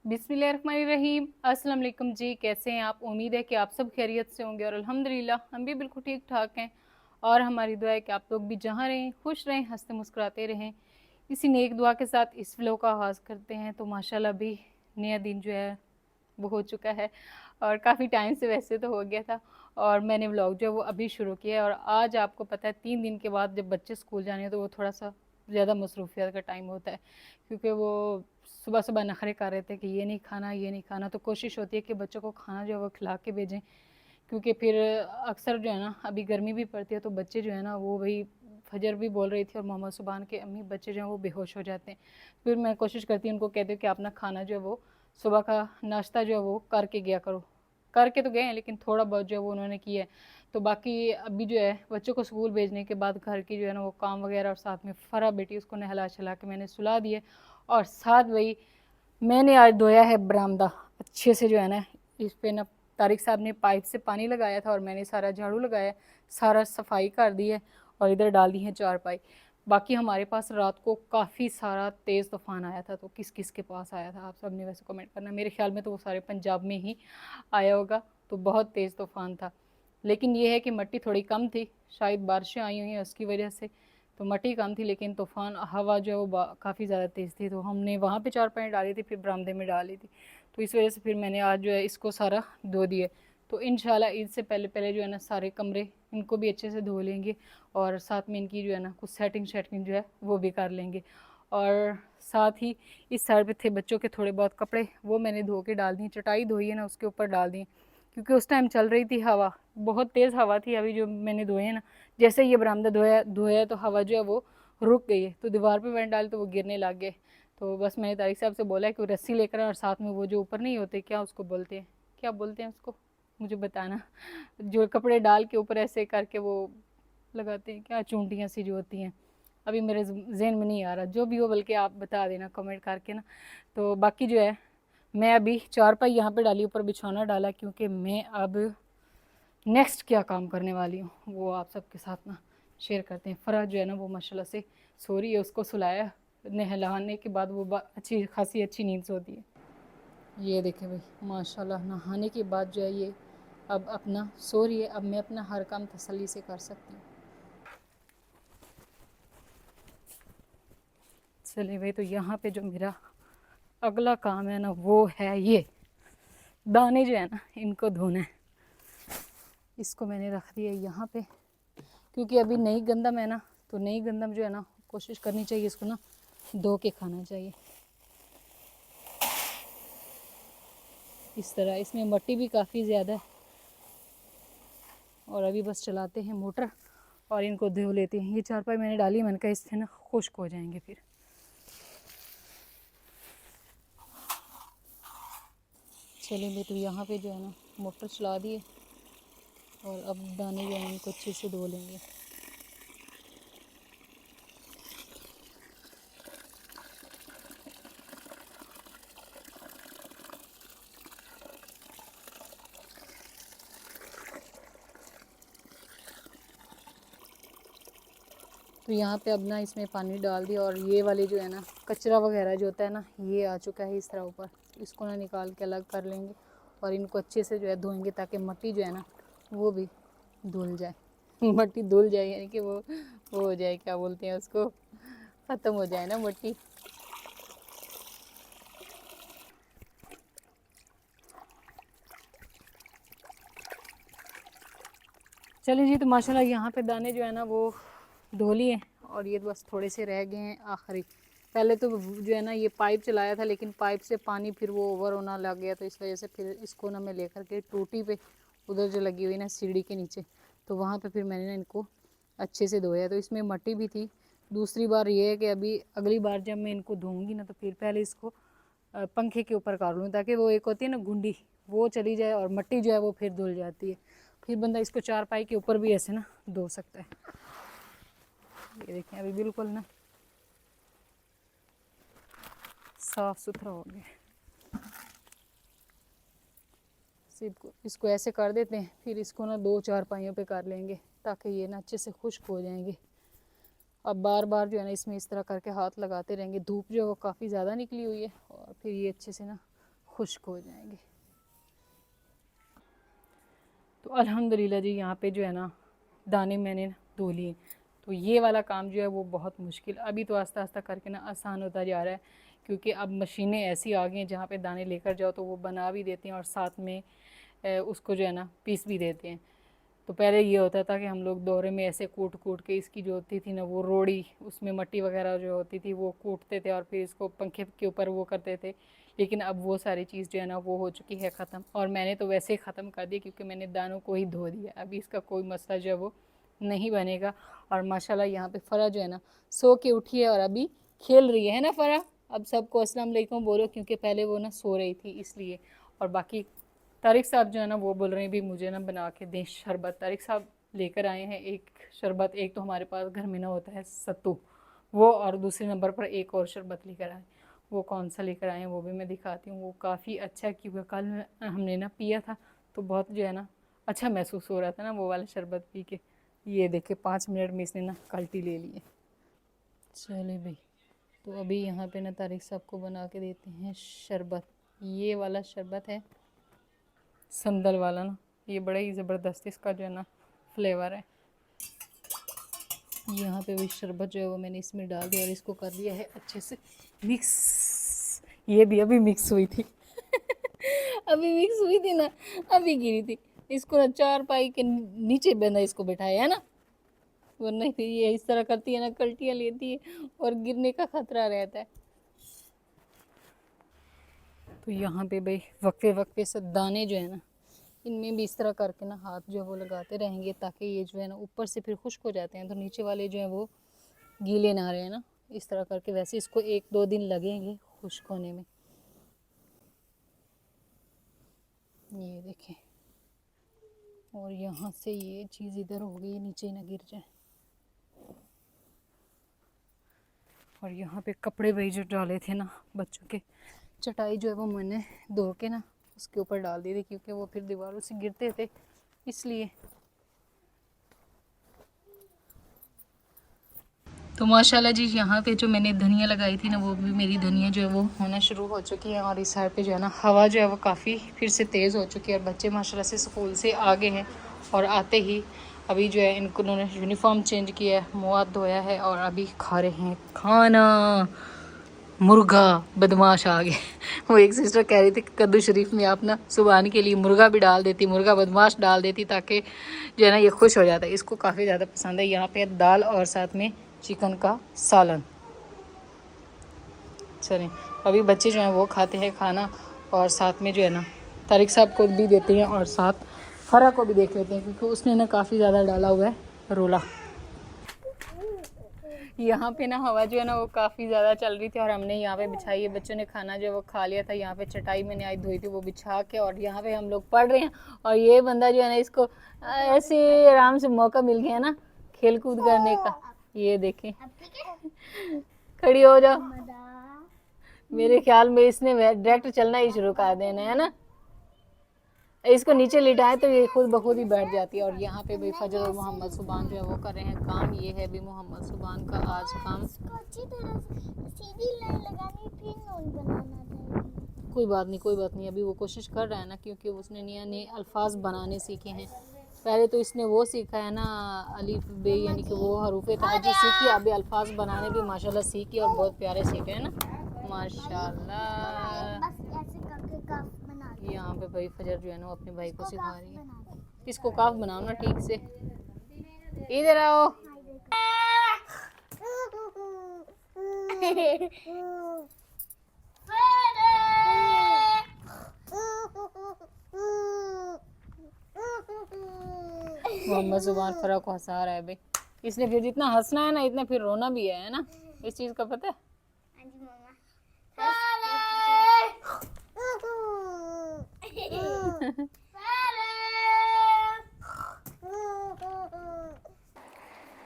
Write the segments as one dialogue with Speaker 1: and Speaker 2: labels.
Speaker 1: बिस्मिल्लाहिर्रहमानिर्रहीम। अस्सलाम वालेकुम जी, कैसे हैं आप? उम्मीद है कि आप सब खैरियत से होंगे और अल्हम्दुलिल्लाह हम भी बिल्कुल ठीक ठाक हैं। और हमारी दुआ है कि आप लोग भी जहाँ रहें खुश रहें, हंसते मुस्कुराते रहें। इसी नेक दुआ के साथ इस व्लॉग का आगाज़ करते हैं। तो माशाल्लाह भी नया दिन जो है वो हो चुका है और काफ़ी टाइम से वैसे तो हो गया था और मैंने व्लॉग जो है वो अभी शुरू किया है। और आज आपको पता है 3 दिन के बाद जब बच्चे स्कूल जाने तो वो थोड़ा सा ज़्यादा मसरूफियत का टाइम होता है, क्योंकि वो सुबह सुबह नखरे कर रहे थे कि ये नहीं खाना ये नहीं खाना। तो कोशिश होती है कि बच्चों को खाना जो है वो खिला के भेजें, क्योंकि फिर अक्सर जो है ना अभी गर्मी भी पड़ती है तो बच्चे जो है ना वो भाई फजर भी बोल रही थी और मोहम्मद सुबान के अम्मी बच्चे जो हैं वो बेहोश हो जाते हैं। फिर मैं कोशिश करती हूँ उनको कहती हूँ कि अपना खाना जो है वो सुबह का नाश्ता जो है वो करके गया करो। करके तो गए हैं लेकिन थोड़ा बहुत जो है वो उन्होंने किया है। तो बाकी अभी जो है बच्चों को स्कूल भेजने के बाद घर की जो है ना वो काम वगैरह और साथ में फ़रा बेटी उसको नहला छला के मैंने सुला दिए। और साथ वही मैंने आज धोया है बरामदा अच्छे से जो है ना। इस पे ना तारिक साहब ने पाइप से पानी लगाया था और मैंने सारा झाड़ू लगाया, सारा सफाई कर दी है और इधर डाल दी है चारपाई। बाकी हमारे पास रात को काफ़ी सारा तेज़ तूफ़ान आया था। तो किस किस के पास आया था आप सब ने वैसे कमेंट करना। मेरे ख्याल में तो वो सारे पंजाब में ही आया होगा। तो बहुत तेज़ तूफ़ान था, लेकिन ये है कि मिट्टी थोड़ी कम थी, शायद बारिशें आई हुई हैं उसकी वजह से। तो मिट्टी कम थी लेकिन तूफ़ान हवा जो है वो काफ़ी ज़्यादा तेज़ थी। तो हमने वहाँ पे चारपाई डाली थी, फिर बरामदे में डाली थी। तो इस वजह से फिर मैंने आज जो है इसको सारा धो दिया। तो इंशाल्लाह ईद से पहले पहले जो है ना सारे कमरे इनको भी अच्छे से धो लेंगे और साथ में इनकी जो है ना कुछ सेटिंग शेटिंग जो है वो भी कर लेंगे। और साथ ही इस साइड पे थे बच्चों के थोड़े बहुत कपड़े, वो मैंने धो के डाल दिए। चटाई धोई है ना उसके ऊपर डाल दी, क्योंकि उस टाइम चल रही थी हवा, बहुत तेज़ हवा थी। अभी जो मैंने धोए हैं ना, जैसे ये बरामदा धोया धोया तो हवा जो है वो रुक गई है। तो दीवार पे मैंने डाली तो वो गिरने लग गए। तो बस मैंने तारिक साहब से बोला है कि वो रस्सी लेकर और साथ में वो जो ऊपर नहीं होते, क्या उसको बोलते हैं, क्या बोलते हैं उसको, मुझे बताना, जो कपड़े डाल के ऊपर ऐसे करके वो लगाते हैं, क्या चूंटियाँ सी जो होती हैं, अभी मेरे जहन में नहीं आ रहा। जो भी हो बल्कि आप बता देना कमेंट करके ना। तो बाकी जो है मैं अभी चारपाई यहाँ पे डाली, ऊपर बिछौना डाला, क्योंकि मैं अब नेक्स्ट क्या काम करने वाली हूँ वो आप सबके साथ ना शेयर करते हैं। फ़रा जो है ना वो माशाल्लाह से सो रही है, उसको सुलाया, नहलाने के बाद वो अच्छी खासी अच्छी नींद सोती है। ये देखें भाई माशाल्लाह, नहाने के बाद जो है ये अब अपना सो रही है। अब मैं अपना हर काम तसल्ली से कर सकती हूँ। चलिए भाई, तो यहाँ पे जो मेरा अगला काम है ना वो है ये दाने जो है ना इनको धोना है। इसको मैंने रख दिया यहाँ पे, क्योंकि अभी नई गंदम है ना, तो नई गंदम जो है ना कोशिश करनी चाहिए इसको ना धो के खाना चाहिए। इस तरह इसमें मिट्टी भी काफ़ी ज़्यादा है। और अभी बस चलाते हैं मोटर और इनको धो लेते हैं। ये चारपाई मैंने डाली, मैंने कहा इससे ना खुश्क हो जाएंगे फिर। चलिए मैं तो यहाँ पे जो है ना मोटर चला दिए और अब दाने जो है इनको अच्छे से धो लेंगे। तो यहाँ पे अब ना इसमें पानी डाल दिया और ये वाले जो है ना कचरा वगैरह जो होता है ना ये आ चुका है इस तरह ऊपर। इसको ना निकाल के अलग कर लेंगे और इनको अच्छे से जो है धोएंगे, ताकि मिट्टी जो है ना वो भी धुल जाए। मिट्टी धुल जाए यानी कि वो हो जाए, क्या बोलते हैं उसको, ख़त्म हो जाए ना मिट्टी। चलिए जी, तो माशाल्लाह यहाँ पे दाने जो है ना वो धो लिए और ये बस थोड़े से रह गए हैं आखिरी। पहले तो जो है ना ये पाइप चलाया था, लेकिन पाइप से पानी फिर वो ओवर होना लग गया, तो इस वजह से फिर इसको ना मैं लेकर के टूटी पे उधर जो लगी हुई ना सीढ़ी के नीचे, तो वहाँ पे फिर मैंने ना इनको अच्छे से धोया। तो इसमें मट्टी भी थी। दूसरी बार ये है कि अभी अगली बार जब मैं इनको धोऊँगी ना तो फिर पहले इसको पंखे के ऊपर कर लूँ, ताकि वो एक होती है ना गुंडी वो चली जाए और मिट्टी जो है वो फिर धुल जाती है। फिर बंदा इसको चारपाई के ऊपर भी ऐसे ना धो सकता है। ये देखें अभी बिल्कुल ना साफ़ सुथरा हो गया। सिर्फ इसको ऐसे कर देते हैं, फिर इसको ना 2 चारपाइयों पे कर लेंगे ताकि ये ना अच्छे से खुश्क हो जाएंगे। अब बार बार जो है ना इसमें इस तरह करके हाथ लगाते रहेंगे। धूप जो है वो काफ़ी ज़्यादा निकली हुई है और फिर ये अच्छे से ना खुश्क हो जाएंगे। तो अल्हम्दुलिल्लाह जी यहाँ पे जो है ना दाने मैंने धो लिए। तो ये वाला काम जो है वो बहुत मुश्किल, अभी तो आस्ता आस्ता करके ना आसान होता जा रहा है, क्योंकि अब मशीनें ऐसी आ गई हैं जहाँ पे दाने लेकर जाओ तो वो बना भी देते हैं और साथ में उसको जो है ना पीस भी देते हैं। तो पहले ये होता था कि हम लोग दौरे में ऐसे कूट कूट के इसकी जो होती थी ना वो रोड़ी, उसमें मट्टी वगैरह जो होती थी वो कूटते थे और फिर इसको पंखे के ऊपर वो करते थे। लेकिन अब वो सारी चीज़ जो है ना वो हो चुकी है ख़त्म, और मैंने तो वैसे ही ख़त्म कर दी क्योंकि मैंने दानों को ही धो दिया। अभी इसका कोई मसला जो है वो नहीं बनेगा। और माशाल्लाह यहाँ पे फ़रा जो है ना सो के उठी है और अभी खेल रही है ना फ़रा। अब सबको अस्सलाम वालेकुम बोलो, क्योंकि पहले वो ना सो रही थी इसलिए। और बाकी तारिक साहब जो है ना वो बोल रहे हैं भी मुझे ना बना के दें शरबत। तारिक साहब लेकर आए हैं एक शरबत, एक तो हमारे पास घर में ना होता है सत्तू वो, और दूसरे नंबर पर एक और शरबत लेकर आए। वो कौन सा लेकर आए हैं वो भी मैं दिखाती हूँ। वो काफ़ी अच्छा, क्योंकि कल हमने ना पिया था तो बहुत जो है ना अच्छा महसूस हो रहा था ना वो वाला शरबत पी के। ये देखे 5 मिनट में इसने ना कल्टी ले ली है। चले भाई, तो अभी यहाँ पे ना तारिक साहब को बना के देते हैं शरबत। ये वाला शरबत है संदल वाला ना, ये बड़ा ही ज़बरदस्त इसका जो है ना फ्लेवर है। यहाँ पे वही शरबत जो है वो मैंने इसमें डाल दिया और इसको कर दिया है अच्छे से मिक्स। ये भी अभी मिक्स हुई थी अभी मिक्स हुई थी ना, अभी गिरी थी। इसको ना 4 पाई के नीचे बंदा इसको बैठाया है ना, वरना फिर ये इस तरह करती है ना कल्टियाँ लेती है और गिरने का खतरा रहता है। तो यहाँ पे भाई वक्फे वक्फे से दाने जो है ना इनमें भी इस तरह करके ना हाथ जो है वो लगाते रहेंगे, ताकि ये जो है ना ऊपर से फिर खुश्क हो जाते हैं तो नीचे वाले जो है वो गीले ना रहे ना। इस तरह करके वैसे इसको 1-2 दिन लगेंगे खुश्क होने में। ये देखें, और यहाँ से ये चीज़ इधर हो गई नीचे ना गिर जाए। और यहाँ पे कपड़े भाई जो डाले थे ना बच्चों के, चटाई जो है वो मैंने धो के ना उसके ऊपर डाल दी थी, क्योंकि वो फिर दीवारों से गिरते थे इसलिए। तो माशाल्लाह जी यहाँ पे जो मैंने धनिया लगाई थी ना वो भी मेरी धनिया जो है वो होना शुरू हो चुकी है। और इस साइड पे जो है ना हवा जो है वो काफ़ी फिर से तेज़ हो चुकी है और बच्चे माशाल्लाह से स्कूल से आ गए हैं। और आते ही अभी जो है इनको उन्होंने यूनिफॉर्म चेंज किया है, मुँह हाथ धोया है और अभी खा रहे हैं खाना। मुर्गा बदमाश आ गए वो एक सिस्टर कह रही थी कि कद्दू शरीफ में आप ना सुबहान के लिए मुर्गा भी डाल देती, मुर्गा बदमाश डाल देती, ताकि जो है ना ये खुश हो जाता है। इसको काफ़ी ज़्यादा पसंद है। यहाँ पे दाल और साथ में चिकन का सालन। चलें, अभी बच्चे जो हैं वो खाते हैं खाना और साथ में जो है ना तारिक साहब को भी देते हैं और साथ फरा को भी देख लेते हैं, क्योंकि उसने ना काफ़ी ज़्यादा डाला हुआ है रोला। यहाँ पे ना हवा जो है ना वो काफ़ी ज़्यादा चल रही थी और हमने यहाँ पे बिछाई है। बच्चों ने खाना जो है वो खा लिया था। यहाँ पे चटाई मैंने आज धोई थी वो बिछा के, और यहाँ पे हम लोग पढ़ रहे हैं। और ये बंदा जो है ना इसको ऐसे आराम से मौका मिल गया ना खेल कूद करने का। ये देखें खड़ी हो जाओ। मेरे ख्याल में इसने डायरेक्ट चलना ही शुरू कर देना है ना। इसको नीचे लिटाए तो ये खुद ब खुद ही बैठ जाती है। और यहाँ पे भी फजल और मोहम्मद सुबान जो है वो कर रहे हैं काम। ये है भी मोहम्मद सुबान का आज काम।
Speaker 2: अच्छी तरह सीधी लाइन लगानी, फिर नोट बनाना चाहिए।
Speaker 1: कोई बात नहीं, कोई बात नहीं, अभी वो कोशिश कर रहा है ना, क्योंकि उसने नए नए अल्फाज बनाने सीखे हैं। पहले तो इसने वो सीखा है ना अलिफ बे, यानी कि वो हरूफ तहज्जुद सीखी, अभी अल्फाज बनाने भी माशाल्लाह सीखी और बहुत प्यारे सीखे हैं ना माशाल्लाह।
Speaker 2: बस ऐसे करके काफ बना दे।
Speaker 1: यहाँ पे भाई फजर जो है ना अपने भाई को सिखा रही है। इसको काफ बनाओ ना ठीक से। इधर आओ मोहम्मद जुबान फरा को हंसा रहा है भाई। इसने फिर जितना हंसना है ना इतना फिर रोना भी है ना, इस चीज का पता है।
Speaker 2: हाँ जी मम्मा।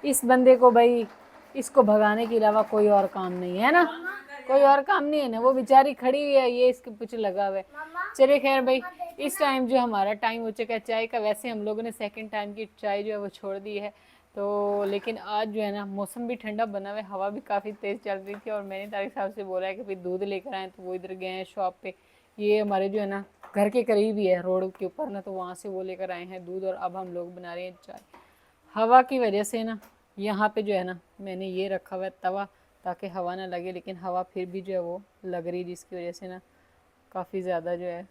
Speaker 1: इस बंदे को भाई इसको भगाने के अलावा कोई और काम नहीं है ना, कोई और काम नहीं है ना। वो बेचारी खड़ी हुई है, ये इसके पीछे लगा हुआ है। चलिए खैर भाई, इस टाइम जो हमारा टाइम हो चुका है चाय का। वैसे हम लोगों ने सेकंड टाइम की चाय जो है वो छोड़ दी है। तो लेकिन आज जो है ना मौसम भी ठंडा बना हुआ है, हवा भी काफ़ी तेज़ चल रही थी। और मैंने तारिक साहब से बोला है कि भाई दूध लेकर आए, तो वो इधर गए हैं शॉप पे, ये हमारे जो है ना घर के करीब ही है, रोड के ऊपर ना, तो वहाँ से वो लेकर आए हैं दूध और अब हम लोग बना रहे हैं चाय। हवा की वजह से ना यहाँ पे जो है ना मैंने ये रखा हुआ है तवा, ताकि हवा ना लगे, लेकिन हवा फिर भी जो है वो लग रही, जिसकी वजह से ना काफ़ी ज़्यादा जो है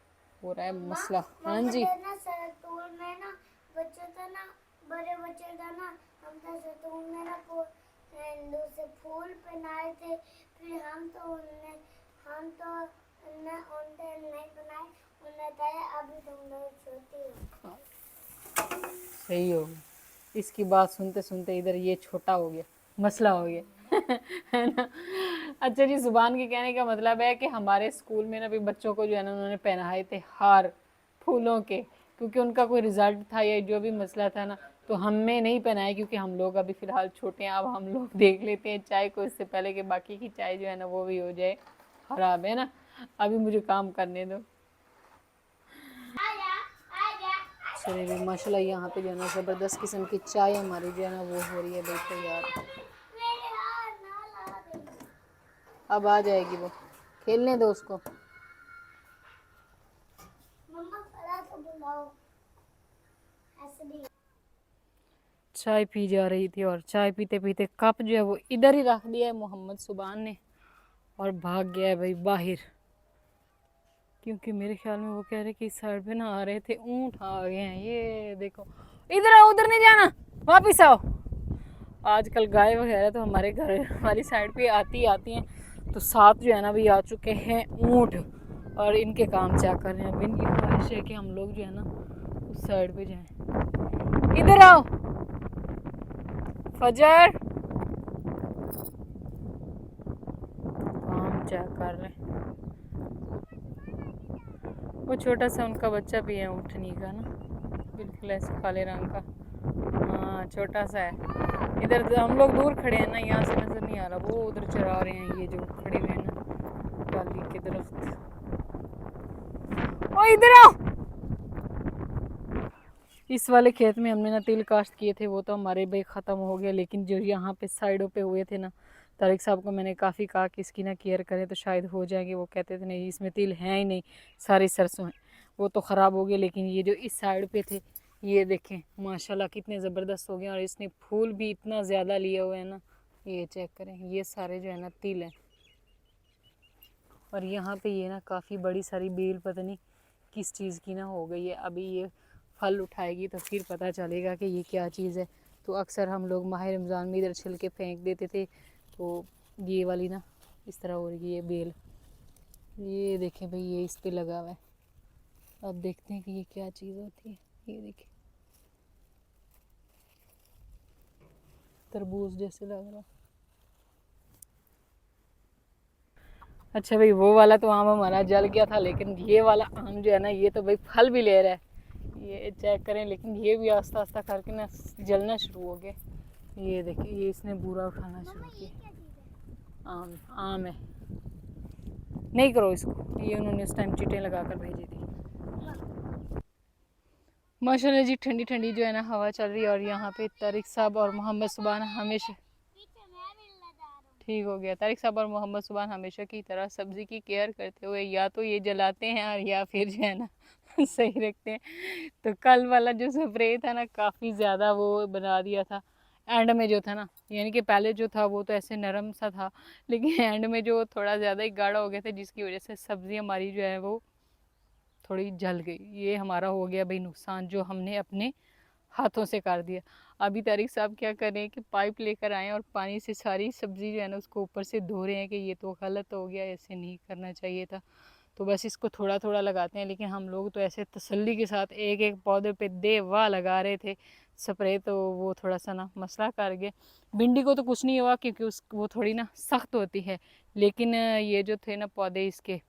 Speaker 1: हो रहा है मसला। हाँ जी
Speaker 2: ना सतूल में ना बच्चे था ना, बड़े बच्चे था ना, हम तो सतूल में ना से फूल पहनाए थे, फिर हम तो उन्हें नहीं बनाए, उन्हें कहा अभी तुम लोग छोटे हो।
Speaker 1: सही हो गया, इसकी बात सुनते सुनते इधर ये छोटा हो गया, मसला हो गया है ना। अच्छा जी, जुबान के कहने का मतलब है कि हमारे स्कूल में ना भी बच्चों को जो है ना उन्होंने पहनाए थे हार फूलों के, क्योंकि उनका कोई रिजल्ट था या जो भी मसला था ना, तो हमें नहीं पहनाए क्योंकि हम लोग अभी फ़िलहाल छोटे हैं। अब हम लोग देख लेते हैं चाय को इससे पहले कि बाकी की चाय जो है ना वो भी हो जाए ख़राब, है ना। अभी मुझे काम करने दो। चलिए माशाल्लाह यहाँ पे जो है ना ज़बरदस्त किस्म की चाय हमारी जो है ना वो हो रही है भाई तैयार। अब आ जाएगी वो, खेलने दो उसको। चाय पी जा रही थी और चाय पीते पीते कप जो है वो इधर ही रख दिया है मोहम्मद सुबान ने और भाग गया है भाई बाहर, क्योंकि मेरे ख्याल में वो कह रहे कि इस साइड पे ना आ रहे थे, ऊँट आ गए हैं। ये देखो, इधर आओ, उधर नहीं जाना, वापिस आओ। आजकल गाय वगैरह तो हमारे घर वाली साइड पे आती हैं, तो साथ जो है ना भी आ चुके हैं ऊँट और इनके काम चेक कर रहे हैं। अब इनकी ख्वाहिश है कि हम लोग जो है ना उस साइड पे जाएं। इधर आओ फजर, काम चेक कर रहे हैं। वो छोटा सा उनका बच्चा भी है ऊँटनी का ना, बिल्कुल ऐसे काले रंग का, हाँ छोटा सा है। इधर हम लोग दूर खड़े हैं ना, यहाँ से नज़र नहीं आ रहा, वो उधर चरा रहे हैं ये जो खड़े हुए हैं ना टाली के दरख्त। ओ इधर आओ। इस वाले खेत में हमने ना तिल काश्त किए थे, वो तो हमारे भाई ख़त्म हो गया, लेकिन जो यहाँ पे साइडों पे हुए थे ना, तारिक साहब को मैंने काफ़ी कहा कि इसकी ना केयर करें तो शायद हो जाएंगे। वो कहते थे नहीं इसमें तिल हैं ही नहीं, सारी सरसों हैं, वो तो ख़राब हो गए। लेकिन ये जो इस साइड पे थे, ये देखें माशाल्लाह कितने ज़बरदस्त हो गए, और इसने फूल भी इतना ज़्यादा लिए हुए हैं ना, ये चेक करें, ये सारे जो है ना तिल हैं। और यहाँ पे ये ना काफ़ी बड़ी सारी बेल पता नहीं किस चीज़ की ना हो गई है, अभी ये फल उठाएगी तो फिर पता चलेगा कि ये क्या चीज़ है। तो अक्सर हम लोग माह रमज़ान में इधर छिलके फेंक देते थे, तो ये वाली ना इस तरह हो रही है बेल। ये देखें भाई, ये इस पे लगा हुआ है, अब देखते हैं कि ये क्या चीज़ होती है। ये देखें तरबूज जैसे लग रहा है। अच्छा भाई, वो वाला तो आम हमारा जल गया था, लेकिन ये वाला आम जो है ना ये तो भाई फल भी ले रहा है, ये चेक करें। लेकिन ये भी आस्ता आस्ता करके ना जलना शुरू हो गया। ये देखिए, ये इसने बुरा उठाना शुरू किया। आम आम है, नहीं करो इसको, ये उन्होंने उस टाइम चीटें लगा कर भेजी थी। माशाल्लाह जी, ठंडी ठंडी जो है ना हवा चल रही है, और यहाँ पे तारिक साहब और मोहम्मद सुबान हमेशा ठीक हो गया। तारिक साहब और मोहम्मद सुबान हमेशा की तरह सब्ज़ी की केयर करते हुए या तो ये जलाते हैं और या फिर जो है ना सही रखते हैं। तो कल वाला जो स्प्रे था ना काफ़ी ज़्यादा वो बना दिया था एंड में जो था ना, यानी कि पहले जो था वो तो ऐसे नरम सा था, लेकिन एंड में जो थोड़ा ज़्यादा ही गाढ़ा हो गया था, जिसकी वजह से सब्ज़ी हमारी जो है वो थोड़ी जल गई। ये हमारा हो गया भाई नुकसान, जो हमने अपने हाथों से कर दिया। अभी तारिक साहब क्या कर रहे हैं कि पाइप लेकर आए और पानी से सारी सब्ज़ी जो है ना उसको ऊपर से धो रहे हैं कि ये तो गलत हो गया, ऐसे नहीं करना चाहिए था। तो बस इसको थोड़ा थोड़ा लगाते हैं, लेकिन हम लोग तो ऐसे तसल्ली के साथ एक एक पौधे पे देवा लगा रहे थे स्प्रे, तो वो थोड़ा सा ना मसला कर गया। भिंडी को तो कुछ नहीं हुआ क्योंकि उस वो थोड़ी ना सख्त होती है, लेकिन ये जो थे ना पौधे इसके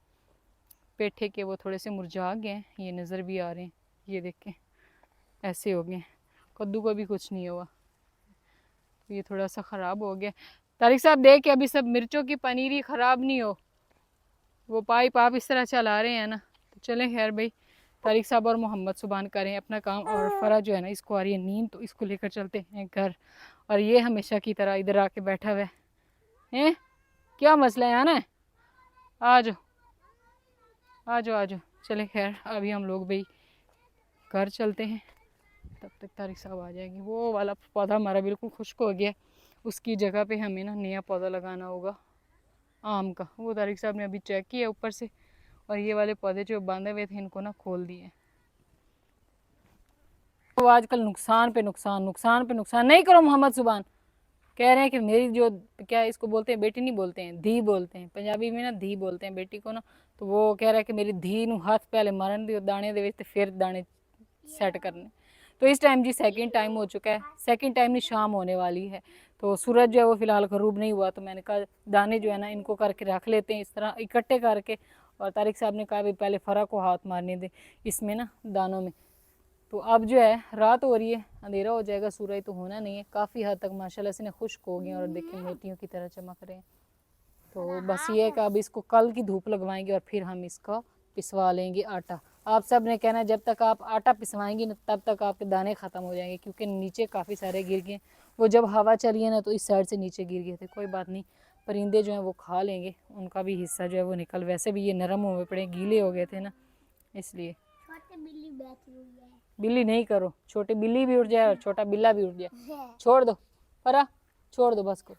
Speaker 1: पेठे के, वो थोड़े से मुरझा गए, ये नज़र भी आ रहे हैं, ये देखें ऐसे हो गए। कद्दू को भी कुछ नहीं हुआ, ये थोड़ा सा ख़राब हो गया। तारिक साहब देख के अभी सब मिर्चों की पनीरी ख़राब नहीं हो, वो पाइप आप इस तरह चला रहे हैं ना, तो चलें खैर भाई, तारिक साहब और मोहम्मद सुबान करें अपना काम, और फरा जो है ना इसको आ रही है नींद, तो इसको लेकर चलते हैं घर। और ये हमेशा की तरह इधर आके बैठा हुआ है, क्या मसला है आना है, आ जाओ। आ जाओ आ जाओ। चले खैर अभी हम लोग भाई घर चलते हैं, तब तक तारिक साहब आ जाएंगे। वो वाला पौधा हमारा बिल्कुल खुश्क हो गया, उसकी जगह पे हमें ना नया पौधा लगाना होगा आम का। वो तारिक साहब ने अभी चेक किया ऊपर से, और ये वाले पौधे जो बांधे हुए थे इनको ना खोल दिए। तो आजकल नुकसान पे नुकसान, नुकसान पे नुकसान। नहीं करो मोहम्मद सुबान। कह रहे हैं कि मेरी जो, क्या इसको बोलते हैं, बेटी नहीं बोलते हैं, धी बोलते हैं पंजाबी में ना, धी बोलते हैं बेटी को ना। तो वो कह रहा है कि मेरी धी नू हाथ पहले मारन दियो दाने दे विच ते फिर दाने सेट करने। तो इस टाइम जी सेकंड टाइम हो चुका है, सेकंड टाइम नहीं शाम होने वाली है। तो सूरज जो है वो फिलहाल गरूब नहीं हुआ, तो मैंने कहा दाने जो है ना इनको करके रख लेते हैं इस तरह इकट्ठे करके। और तारिक साहब ने कहा भाई पहले फ़रा को हाथ मारने दे इसमें ना दानों में। तो अब जो है रात हो रही है, अंधेरा हो जाएगा, सूरज तो होना नहीं है। काफ़ी हद तक माशाल्लाह से खुश्क हो गए और देखें मोतियों की तरह चमक रहे हैं। तो बस ये है कि अब इसको कल की धूप लगवाएंगे और फिर हम इसका पिसवा लेंगे आटा। आप सब ने कहना है जब तक आप आटा पिसवाएंगी ना तब तक आपके दाने ख़त्म हो जाएंगे, क्योंकि नीचे काफ़ी सारे गिर गए। वो जब हवा चली है ना तो इस साइड से नीचे गिर गए थे। कोई बात नहीं, परिंदे जो हैं वो खा लेंगे, उनका भी हिस्सा जो है वो निकल। वैसे भी ये नरम हुए पड़े, गीले हो गए थे ना, इसलिए।
Speaker 2: छोटी बिल्ली बैठी हुई है।
Speaker 1: बिल्ली नहीं करो, छोटी बिल्ली भी उड़ जाए और छोटा बिल्ला भी उड़ जाए। छोड़ दो परा, छोड़ दो बस को।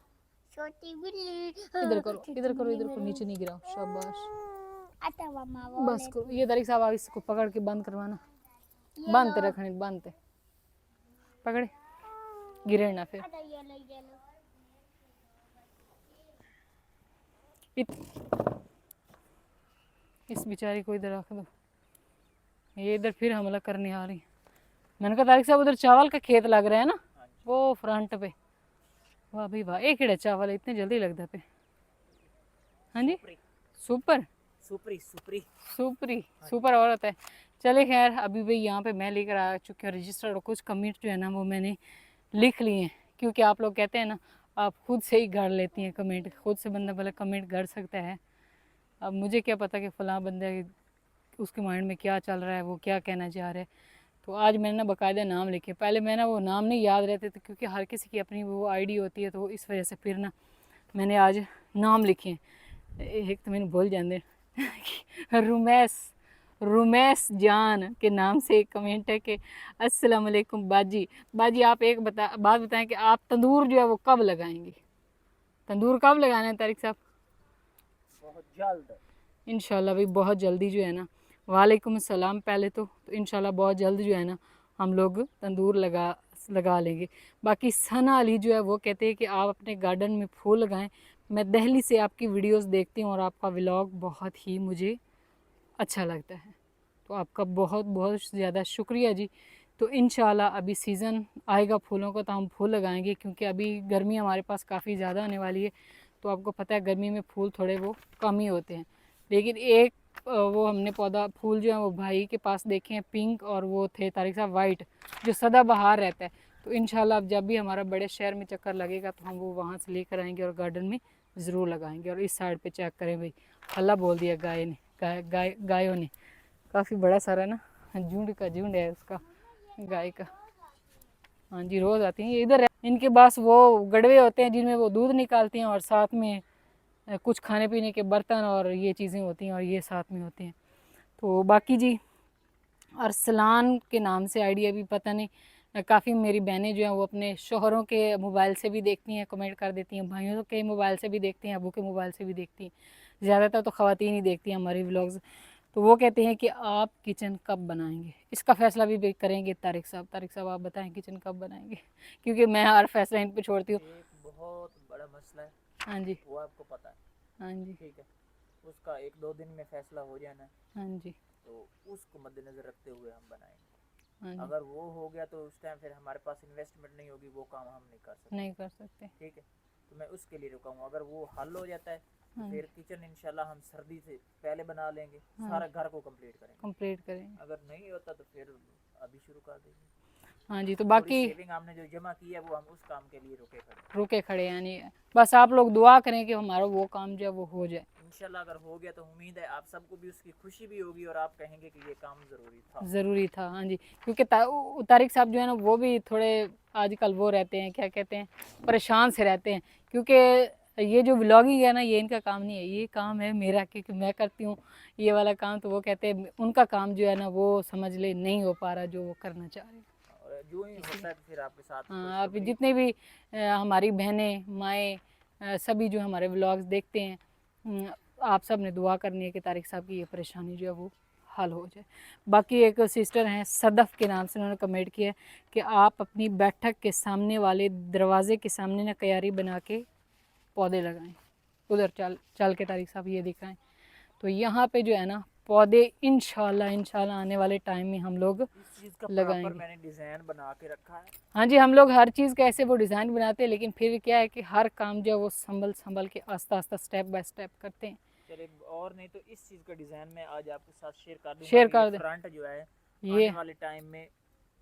Speaker 2: छोटी बिल्ली
Speaker 1: इधर करो इधर करो इधर करो, नीचे नहीं गिराओ, शाबाश।
Speaker 2: आता मामा वो
Speaker 1: बस करो। ये तारिक साहब आप इसको पकड़ के बंद करवाना, बांधते रखने, बांधते पकड़े, गिरे ना फिर।
Speaker 2: ये लो।
Speaker 1: इस बेचारी को इधर रख दो, ये इधर फिर हमला करने आ रही है। मैंने कहा तारिक साहब उधर चावल का खेत लग रहा है ना, वो फ्रंट पे। वाह भाई वाह, एक ही चावल है, इतने जल्दी लगता पे। हाँ जी, सुपर
Speaker 3: सुपरी सुपरी
Speaker 1: सुपरी सुपर औरत है। चले खैर अभी भाई यहाँ पे मैं लेकर आ चुकी हूँ रजिस्टर, और कुछ कमेंट जो है ना वो मैंने लिख लिए हैं, क्योंकि आप लोग कहते हैं ना आप खुद से ही गढ़ लेती हैं कमेंट, खुद से बंदा भले कमेंट गढ़ सकता है। अब मुझे क्या पता कि फ़लाँ बंदे उसके माइंड में क्या चल रहा है, वो क्या कहना चाह रहा है। तो आज मैंने ना बाकायदा नाम लिखे। पहले मैं ना वो नाम नहीं याद रहते थे, क्योंकि हर किसी की अपनी वो आईडी होती है, तो इस वजह से फिर ना मैंने आज नाम लिखे हैं। एक तो मैंने भूल जाते रुमैस, रुमैस जान के नाम से एक कमेंट है कि अस्सलाम वालेकुम बाजी। बाजी आप एक बात बताएं कि आप तंदूर जो है वो कब लगाएंगे? तंदूर कब लगाना है तारिक साहब?
Speaker 3: बहुत जल्द
Speaker 1: इंशाल्लाह भाई बहुत जल्दी जो है ना। वालेकुम अस्सलाम। पहले तो इंशाल्लाह बहुत जल्द जो है ना हम लोग तंदूर लगा लेंगे। बाकी सना अली जो है वो कहते हैं कि आप अपने गार्डन में फूल लगाएं। मैं दिल्ली से आपकी वीडियोस देखती हूँ और आपका व्लॉग बहुत ही मुझे अच्छा लगता है, तो आपका बहुत बहुत ज़्यादा शुक्रिया जी। तो इंशाल्लाह अभी सीज़न आएगा फूलों का तो हम फूल लगाएंगे, क्योंकि अभी गर्मी हमारे पास काफ़ी ज़्यादा आने वाली है। तो आपको पता है गर्मी में फूल थोड़े वो कम ही होते हैं। लेकिन एक वो हमने पौधा फूल जो है वो भाई के पास देखे हैं पिंक, और वो थे तारिक साहब वाइट, जो सदाबहार रहता है। तो इंशाल्लाह अब जब भी हमारा बड़े शहर में चक्कर लगेगा तो हम वो वहाँ से लेकर आएंगे और गार्डन में ज़रूर लगाएंगे। और इस साइड पे चेक करें भाई, हल्ला बोल दिया गाय ने, गायों ने। काफ़ी बड़ा सारा ना झुंड का झुंड है उसका, गाय का। हाँ जी रोज़ आती हैं ये इधर। इनके पास वो गड़वे होते हैं जिनमें वो दूध निकालती हैं, और साथ में कुछ खाने पीने के बर्तन और ये चीज़ें होती हैं, और ये साथ में होते हैं। तो बाकी जी अरसलान के नाम से आईडी अभी पता नहीं, काफ़ी मेरी बहनें जो हैं वो अपने शोहरों के मोबाइल से भी देखती हैं, कमेंट कर देती हैं, भाइयों के मोबाइल से भी देखती हैं, अबू के मोबाइल से भी देखती हैं। ज़्यादातर तो ख़वातीन ही देखती हैं हमारे व्लॉग्स। तो वो कहते हैं कि आप किचन कब बनाएंगे? इसका फ़ैसला भी करेंगे तारिक साहब। तारिक साहब आप बताएं किचन कब बनाएंगे? क्योंकि मैं हर फैसला इन पे छोड़ती हूँ।
Speaker 3: एक बहुत बड़ा मसला है,
Speaker 1: हाँ जी
Speaker 3: वो आपको पता है।
Speaker 1: हाँ जी
Speaker 3: ठीक है, उसका 1-2 दिन में फैसला हो जाना है,
Speaker 1: हाँ जी
Speaker 3: तो उसको मद्देनजर रखते हुए हम बनाएंगे।
Speaker 1: हाँ जी।
Speaker 3: अगर वो हो गया तो उस टाइम फिर हमारे पास इन्वेस्टमेंट नहीं होगी, वो काम हम नहीं कर सकते।
Speaker 1: नहीं कर सकते।
Speaker 3: ठीक है, तो मैं उसके लिए रुका हूँ। अगर वो हल हो जाता है तो
Speaker 1: हाँ
Speaker 3: फिर किचन इंशाल्लाह हम सर्दी से पहले बना लेंगे,
Speaker 1: हाँ।
Speaker 3: सारा घर को कंप्लीट करेंगे।
Speaker 1: कंप्लीट करेंगे।
Speaker 3: अगर नहीं होता तो फिर अभी शुरू कर देंगे।
Speaker 1: हाँ जी। तो
Speaker 3: थोड़ी
Speaker 1: बाकी
Speaker 3: सेविंग हमने जो जमा की है वो हम उस काम के लिए
Speaker 1: रुके खड़े, यानी बस आप लोग दुआ करें कि हमारा वो काम जो है वो हो जाए।
Speaker 3: इंशाल्लाह अगर हो गया तो उम्मीद है आप सबको भी उसकी खुशी भी होगी और आप कहेंगे कि ये काम ज़रूरी था।
Speaker 1: ज़रूरी था। हाँ जी, क्योंकि तारिक साहब जो है ना वो भी थोड़े आजकल वो रहते हैं, क्या कहते हैं, परेशान से रहते हैं। क्योंकि ये जो व्लॉगिंग है ना, ये इनका काम नहीं है, ये काम है मेरा, क्योंकि मैं करती हूँ ये वाला काम। तो वो कहते हैं उनका काम जो है ना वो समझ ले नहीं हो पा रहा जो वो करना चाह रहे हैं।
Speaker 3: और जो ही होता है तो फिर आपके साथ
Speaker 1: हाँ, अभी
Speaker 3: खुशखबरी।
Speaker 1: जितने भी हमारी बहनें माएँ सभी जो हमारे व्लॉग्स देखते हैं, आप सब ने दुआ करनी है कि तारिक साहब की ये परेशानी जो है वो हल हो जाए। बाकी एक सिस्टर हैं सदफ़ के नाम से, उन्होंने कमेंट किया है कि आप अपनी बैठक के सामने वाले दरवाजे के सामने ना क्यारी बना के पौधे लगाएं, उधर चल चल के तारिक साहब ये दिखाएं। तो यहाँ पे जो है ना पौधे इंशाल्लाह आने वाले टाइम में हम लोग
Speaker 3: इस चीज़ का प्रॉपर
Speaker 1: लगाएंगे।
Speaker 3: मैंने डिज़ाइन बना के रखा है।
Speaker 1: हाँ जी, हम लोग हर चीज़ का ऐसे वो डिज़ाइन बनाते हैं, लेकिन फिर क्या है कि हर काम जो है वो संभल के आस्ता आस्ता स्टेप बाय स्टेप करते हैं।
Speaker 3: चले, और नहीं तो इस चीज़ का डिज़ाइन मैं आज आपके साथ शेयर कर दूंगा
Speaker 1: शेयर
Speaker 3: कि ये
Speaker 1: कर दें
Speaker 3: फ्रंट जो है
Speaker 1: ये
Speaker 3: आने वाले टाइम में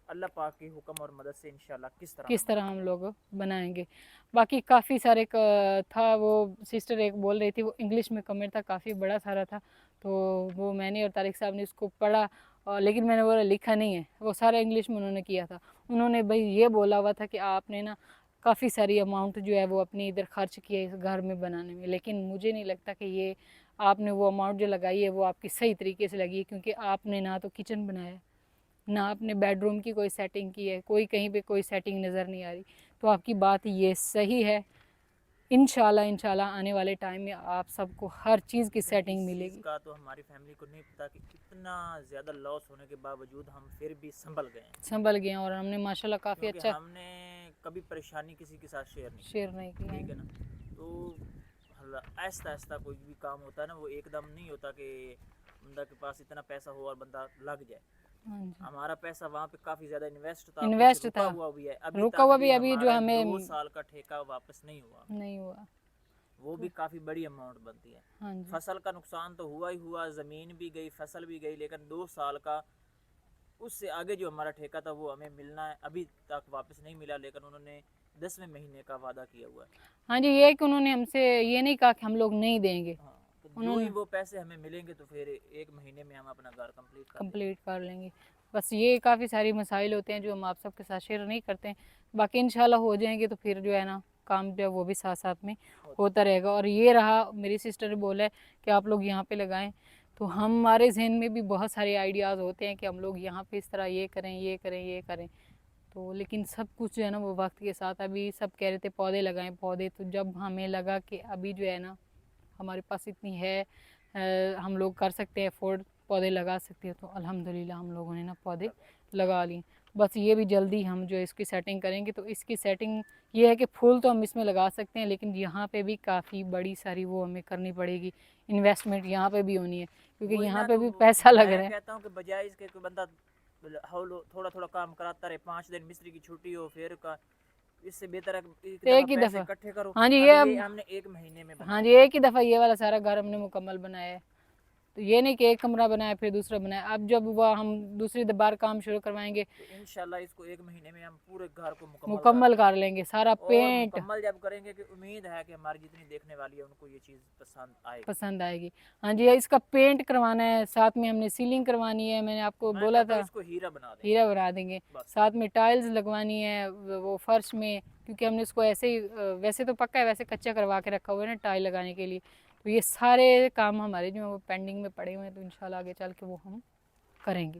Speaker 3: अल्लाह पाक के हुक्म और मदद से इंशाल्लाह
Speaker 1: किस तरह हम लोग बनाएंगे। बाकी काफ़ी सारे था, वो सिस्टर एक बोल रही थी, वो इंग्लिश में कमेंट था, काफ़ी बड़ा सारा था, तो वो मैंने और तारिक साहब ने उसको पढ़ा, लेकिन मैंने बोला लिखा नहीं है, वो सारा इंग्लिश में उन्होंने किया था। उन्होंने भाई ये बोला हुआ था कि आपने ना काफ़ी सारी अमाउंट जो है वो अपनी इधर खर्च किया है इस घर में बनाने में, लेकिन मुझे नहीं लगता कि ये आपने वो अमाउंट जो लगाई है वो आपकी सही तरीके से लगी है, क्योंकि आपने ना तो किचन बनाया ना आपने बेडरूम की कोई सेटिंग की है, कोई कहीं पे कोई सेटिंग नज़र नहीं आ रही। तो आपकी बात ये सही है। इंशाल्लाह आने वाले टाइम में आप सबको हर चीज़ की सेटिंग
Speaker 3: इस चीज़
Speaker 1: मिलेगी।
Speaker 3: का तो हमारी फैमिली को नहीं पता कि कितना ज़्यादा लॉस होने के बावजूद हम फिर भी संभल गए हैं,
Speaker 1: संभल गए हैं और हमने माशाल्लाह काफ़ी
Speaker 3: क्योंकि
Speaker 1: अच्छा
Speaker 3: हमने कभी परेशानी किसी के साथ शेयर नहीं की।
Speaker 1: शेयर नहीं किया
Speaker 3: ठीक है
Speaker 1: है।
Speaker 3: ना। तो आहिस्ता आहिस्ता कोई भी काम होता है ना, वो एकदम नहीं होता कि बंदा के पास इतना पैसा हो और बंदा लग जाए।
Speaker 1: हाँ जी,
Speaker 3: हमारा पैसा वहाँ पे काफ़ी ज़्यादा इन्वेस्ट था, कुछ
Speaker 1: इन्वेस्ट
Speaker 3: रुका
Speaker 1: था,
Speaker 3: हुआ भी है, अभी
Speaker 1: रुका
Speaker 3: तक
Speaker 1: हुआ
Speaker 3: भी
Speaker 1: भी अभी जो
Speaker 3: हमारा
Speaker 1: हमें
Speaker 3: 2 साल का ठेका वापस नहीं हुआ।
Speaker 1: नहीं हुआ।
Speaker 3: वो भी काफ़ी बड़ी अमाउंट बनती है।
Speaker 1: हाँ जी,
Speaker 3: फसल का नुकसान तो हुआ ही हुआ, ज़मीन भी गई, फसल भी गई, लेकिन 2 साल का उससे आगे जो हमारा ठेका था वो हमें मिलना है, अभी तक वापस नहीं मिला, लेकिन उन्होंने 10वें महीने का वादा किया हुआ है।
Speaker 1: हाँ जी, ये कि उन्होंने हमसे ये नहीं कहा कि हम लोग नहीं देंगे,
Speaker 3: हाँ, तो जो ही
Speaker 1: उन्होंने
Speaker 3: वो पैसे हमें मिलेंगे तो फिर 1 महीने में हम अपना घर कंप्लीट कर देंगे।
Speaker 1: कंप्लीट कर लेंगे। बस ये काफ़ी सारी मसाइल होते हैं जो हम आप सबके साथ शेयर नहीं करते हैं। बाकी इंशाल्लाह हो जाएंगे तो फिर जो है ना काम जो है वो भी साथ साथ में होता रहेगा। और ये रहा, मेरी सिस्टर ने बोला है कि आप लोग यहाँ पे लगाएं, तो हमारे जहन में भी बहुत सारे आइडियाज़ होते हैं कि हम लोग यहाँ पे इस तरह ये करें ये करें ये करें। तो लेकिन सब कुछ जो है ना वो वक्त के साथ, अभी सब कह रहे थे पौधे लगाएं पौधे, तो जब हमें लगा कि अभी जो है ना हमारे पास इतनी है, हम लोग कर सकते हैं अफोर्ड, पौधे लगा सकते हैं, तो अल्हम्दुलिल्लाह हम लोगों ने ना पौधे लगा लिए। बस ये भी जल्दी हम जो इसकी सेटिंग करेंगे, तो इसकी सेटिंग ये है कि फूल तो हम इसमें लगा सकते हैं, लेकिन यहाँ पे भी काफ़ी बड़ी सारी वो हमें करनी पड़ेगी, इन्वेस्टमेंट यहाँ पे भी होनी है, क्योंकि
Speaker 3: वही
Speaker 1: यहाँ
Speaker 3: ना,
Speaker 1: पे
Speaker 3: तो
Speaker 1: भी पैसा लग
Speaker 3: मैं
Speaker 1: रहा है।
Speaker 3: कहता हूँ कि बजाय इसके कोई बंदा थोड़ा थोड़ा काम कराता रहे, 5 दिन मिस्त्री की छुट्टी हो फिर का, इससे बेहतर है कि एक दफ़ा
Speaker 1: एक ही
Speaker 3: पैसे
Speaker 1: दफ़ा,
Speaker 3: इकट्ठे करो।
Speaker 1: हाँ जी ये
Speaker 3: अभी ये
Speaker 1: अब,
Speaker 3: हमने 1 महीने में
Speaker 1: हाँ
Speaker 3: बनाया
Speaker 1: जी
Speaker 3: है।
Speaker 1: एक ही दफ़ा ये वाला सारा घर हमने मुकम्मल बनाया है। तो ये नहीं कि एक कमरा बनाया फिर दूसरा बनाया, अब जब वह हम दूसरी बार काम शुरू करवाएंगे
Speaker 3: तो इंशाल्लाह इसको 1 महीने में हम पूरे घर को मुकम्मल कर
Speaker 1: मुकम्मल
Speaker 3: देंगे।
Speaker 1: कर लेंगे सारा
Speaker 3: और
Speaker 1: पेंट,
Speaker 3: मुकम्मल जब करेंगे कि उम्मीद है कि हमारी जितनी देखने वाली है उनको ये चीज़ पसंद आएगी।
Speaker 1: पसंद आएगी। हाँ जी, इसका पेंट करवाना है, साथ में हमने सीलिंग करवानी है, मैंने आपको
Speaker 3: मैं
Speaker 1: बोला
Speaker 3: कहता हूँ
Speaker 1: था
Speaker 3: इसको हीरा बना देंगे
Speaker 1: हीरा बना देंगे।
Speaker 3: बस।
Speaker 1: साथ में टाइल्स लगवानी है वो फर्श में, क्योंकि हमने इसको ऐसे ही वैसे तो पक्का है, वैसे कच्चा करवा के रखा हुआ है ना टाइल लगाने के लिए। तो ये सारे काम हमारे जो है वो पेंडिंग में पड़े हुए हैं, तो इंशाल्लाह आगे चल के वो हम करेंगे।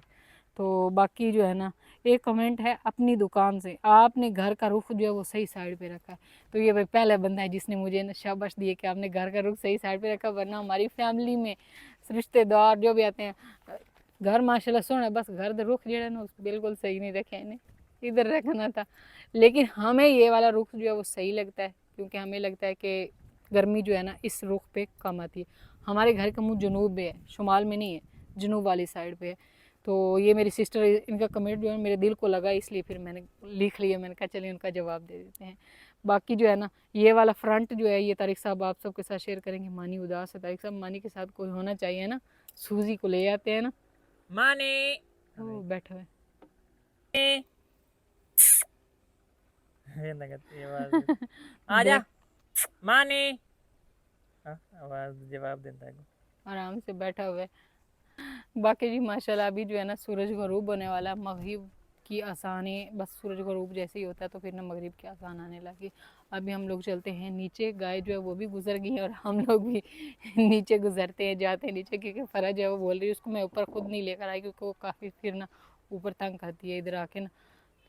Speaker 1: तो बाकी जो है ना, एक कमेंट है अपनी दुकान से आपने घर का रुख जो है वो सही साइड पे रखा है। तो ये भाई पहला बंदा है जिसने मुझे ना शाबाश दी है कि आपने घर का रुख सही साइड पे रखा, वरना हमारी फैमिली में रिश्तेदार जो भी आते हैं, घर माशाल्लाह सोना, बस घर का रुख जो है ना उसको बिल्कुल सही नहीं रखे इन्हें, इधर रखना था। लेकिन हमें ये वाला रुख जो है वो सही लगता है, क्योंकि हमें लगता है कि गर्मी जो है ना इस रुख पे कम आती है। हमारे घर का मुँह जनूब में है, शुमाल में नहीं है, जनूब वाली साइड पे है। तो ये मेरी सिस्टर, इनका कमेंट जो है मेरे दिल को लगा, इसलिए फिर मैंने लिख लिया, मैंने कहा चलिए उनका जवाब दे देते हैं। बाकी जो है ना ये वाला फ्रंट जो है ये तारिक साहब आप सबके साथ शेयर करेंगे। मानी उदास है, तारिक साहब मानी के साथ कोई होना चाहिए ना, सूजी को ले आते हैं ना,
Speaker 3: माने
Speaker 1: वो बैठे हुए।
Speaker 3: आजा माने, आवाज जवाब देता है।
Speaker 1: आराम से बैठा हुआ है। बाकी जी माशाल्लाह अभी जो है ना सूरज गरूब होने वाला, मगरिब की आसानें, बस सूरज गरूब जैसे ही होता है तो फिर ना मगरिब की आसान आने लगी। अभी हम लोग चलते हैं नीचे, गाय जो है वो भी गुजर गई है और हम लोग भी नीचे गुजरते हैं, जाते हैं नीचे, क्योंकि फ़रा जो है वो बोल रही है उसको मैं ऊपर खुद नहीं लेकर आई, क्योंकि वो काफ़ी फिर ना ऊपर तंग करती है इधर आके ना।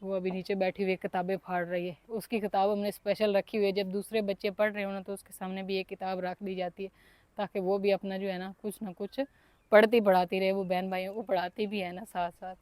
Speaker 1: तो वो अभी नीचे बैठी हुई किताबें फाड़ रही है। उसकी किताब हमने स्पेशल रखी हुई है, जब दूसरे बच्चे पढ़ रहे हो ना तो उसके सामने भी एक किताब रख दी जाती है, ताकि वो भी अपना जो है ना कुछ पढ़ती पढ़ाती रहे, वो बहन भाइयों को पढ़ाती भी है ना साथ साथ।